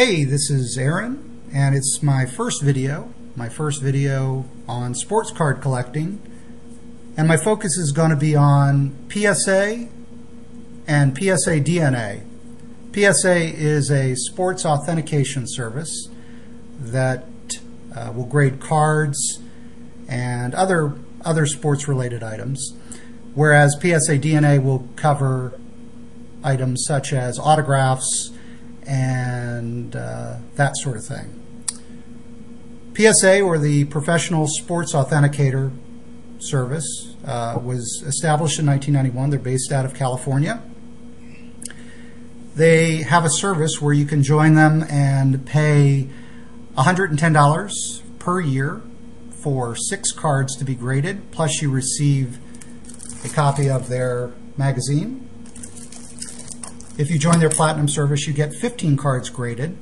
Hey, this is Aaron, and it's my first video on sports card collecting, and my focus is going to be on PSA and PSA DNA. PSA is a sports authentication service that will grade cards and other sports related items, whereas PSA DNA will cover items such as autographs and that sort of thing. PSA, or the Professional Sports Authenticator Service, was established in 1991. They're based out of California. They have a service where you can join them and pay $110 per year for 6 cards to be graded, plus you receive a copy of their magazine. If you join their Platinum service, you get 15 cards graded,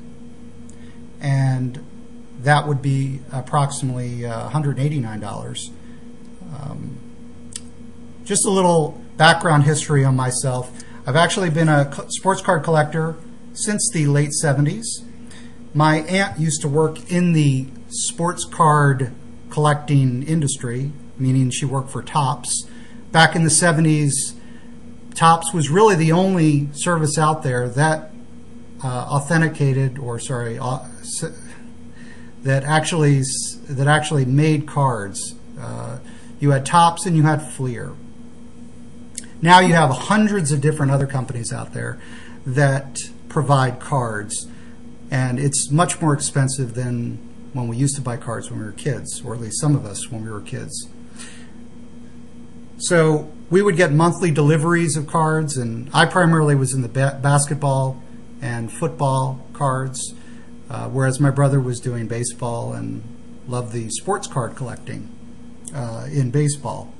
and that would be approximately $189. Just a little background history on myself. I've actually been a sports card collector since the late 70s. My aunt used to work in the sports card collecting industry, meaning she worked for Topps. Back in the 70s, Topps was really the only service out there that that actually made cards. You had Topps and you had Fleer. Now you have hundreds of different other companies out there that provide cards, and it's much more expensive than when we used to buy cards when we were kids, or at least some of us when we were kids. So we would get monthly deliveries of cards, and I primarily was in the basketball and football cards, whereas my brother was doing baseball and loved the sports card collecting in baseball.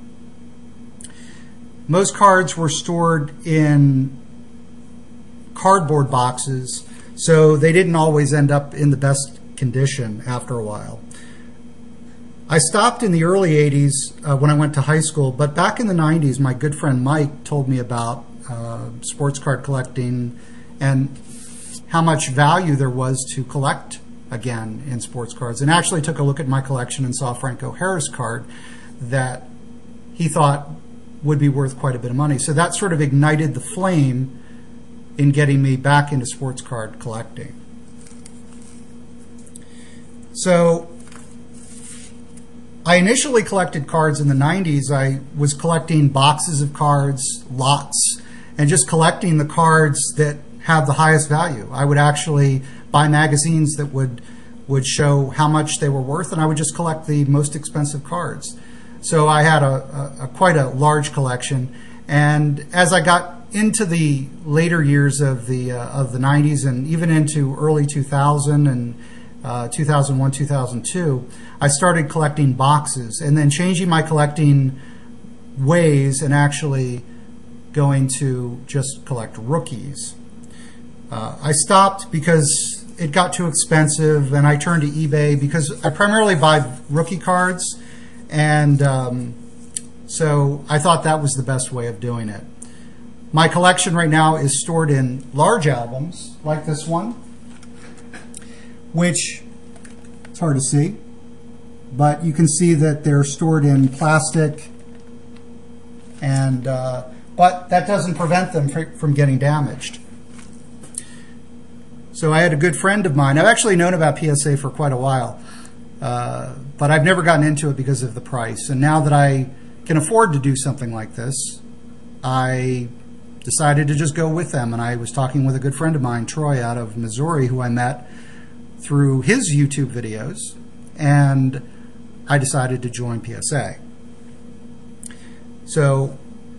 Most cards were stored in cardboard boxes, so they didn't always end up in the best condition after a while. I stopped in the early 80s when I went to high school, but back in the 90s, my good friend Mike told me about sports card collecting and how much value there was to collect again in sports cards, and actually took a look at my collection and saw Franco Harris card that he thought would be worth quite a bit of money. So that sort of ignited the flame in getting me back into sports card collecting. So I initially collected cards in the 90s. I was collecting boxes of cards, lots, and just collecting the cards that have the highest value. I would actually buy magazines that would show how much they were worth, and I would just collect the most expensive cards. So I had quite a large collection, and as I got into the later years of the 90s and even into early 2000 and 2001, 2002, I started collecting boxes and then changing my collecting ways and actually going to just collect rookies. I stopped because it got too expensive, and I turned to eBay because I primarily buy rookie cards, and so I thought that was the best way of doing it. My collection right now is stored in large albums like this one, which it's hard to see, but you can see that they're stored in plastic, and but that doesn't prevent them from getting damaged. So I had a good friend of mine. I've actually known about PSA for quite a while, but I've never gotten into it because of the price. And now that I can afford to do something like this, I decided to just go with them. And I was talking with a good friend of mine, Troy, out of Missouri, who I met through his YouTube videos, and I decided to join PSA. So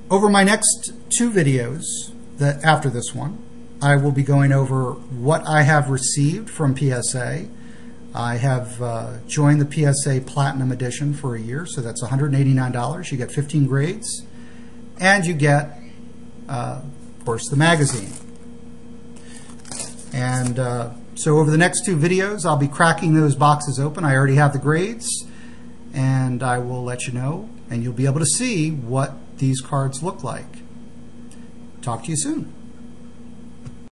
over my next 2 videos after this one, I will be going over what I have received from PSA. I have joined the PSA Platinum Edition for a year, so that's $189. You get 15 grades, and you get, of course, the magazine. And so over the next 2 videos, I'll be cracking those boxes open. I already have the grades, and I will let you know, and you'll be able to see what these cards look like. Talk to you soon.